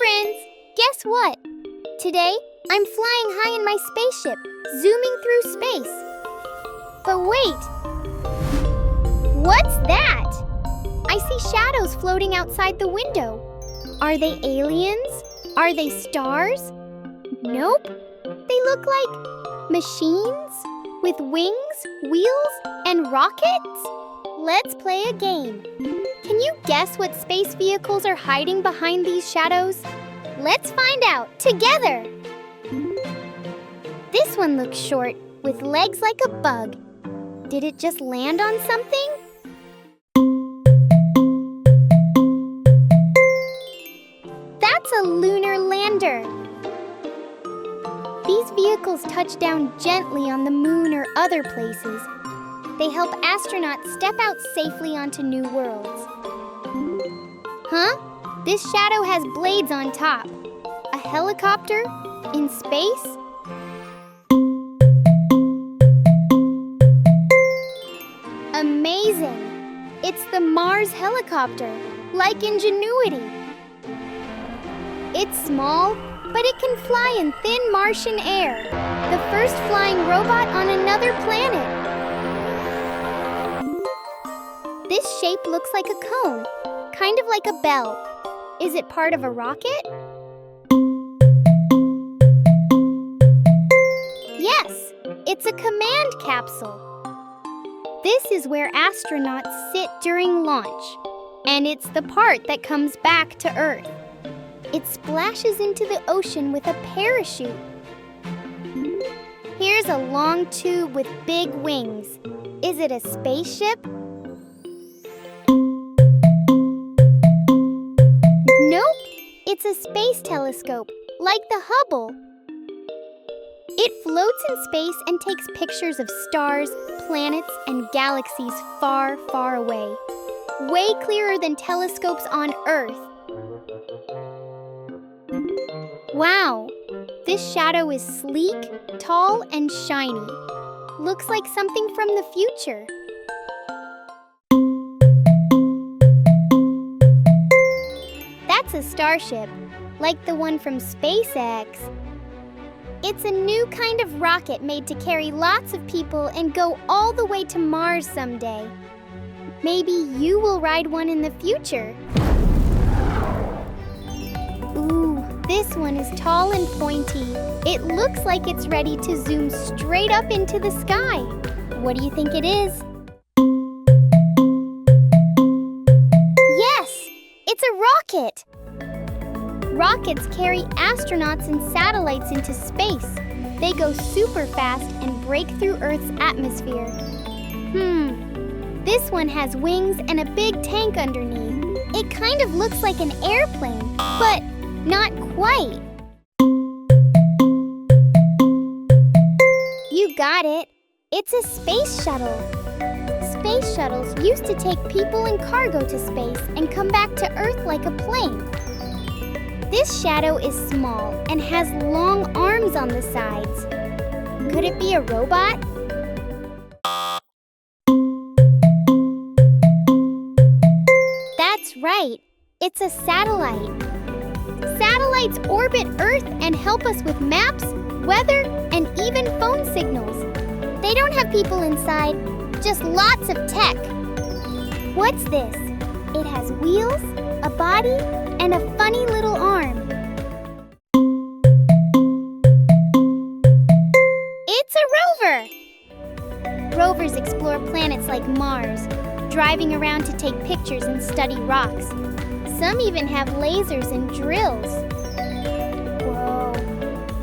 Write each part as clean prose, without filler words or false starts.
friends! Guess what? Today, I'm flying high in my spaceship, zooming through space. But wait! What's that? I see shadows floating outside the window. Are they aliens? Are they stars? Nope. They look like machines with wings, wheels, and rockets. Let's play a game. Can you guess what space vehicles are hiding behind these shadows? Let's find out together. This one looks short, with legs like a bug. Did it just land on something? That's a lunar lander. These vehicles touch down gently on the moon or other places. They help astronauts step out safely onto new worlds. Huh? This shadow has blades on top. A helicopter? In space? Amazing! It's the Mars helicopter, like Ingenuity. It's small, but it can fly in thin Martian air. The first flying robot on another planet. This shape looks like a cone, kind of like a bell. Is it part of a rocket? Yes, it's a command capsule. This is where astronauts sit during launch, and it's the part that comes back to Earth. It splashes into the ocean with a parachute. Here's a long tube with big wings. Is it a spaceship? Nope, it's a space telescope, like the Hubble. It floats in space and takes pictures of stars, planets, and galaxies far, far away. Way clearer than telescopes on Earth. Wow, this shadow is sleek, tall, and shiny. Looks like something from the future. That's a starship, like the one from SpaceX. It's a new kind of rocket made to carry lots of people and go all the way to Mars someday. Maybe you will ride one in the future. Ooh, this one is tall and pointy. It looks like it's ready to zoom straight up into the sky. What do you think it is? Yes, it's a rocket. Rockets carry astronauts and satellites into space. They go super fast and break through Earth's atmosphere. This one has wings and a big tank underneath. It kind of looks like an airplane, but not quite. You got it. It's a space shuttle. Space shuttles used to take people and cargo to space and come back to Earth like a plane. This shadow is small and has long arms on the sides. Could it be a robot? That's right. It's a satellite. Satellites orbit Earth and help us with maps, weather, and even phone signals. They don't have people inside, just lots of tech. What's this? It has wheels, a body, and a funny little arm. It's a rover! Rovers explore planets like Mars, driving around to take pictures and study rocks. Some even have lasers and drills. Whoa!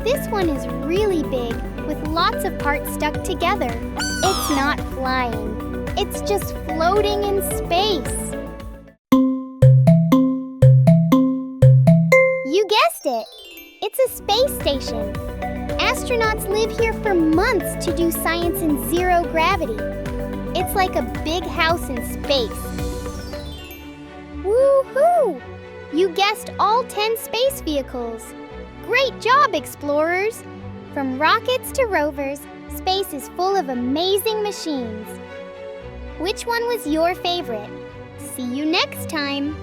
This one is really big, with lots of parts stuck together. It's not flying. It's just floating in space. You guessed it! It's a space station. Astronauts live here for months to do science in zero gravity. It's like a big house in space. Woo-hoo! You guessed all 10 space vehicles. Great job, explorers! From rockets to rovers, space is full of amazing machines. Which one was your favorite? See you next time!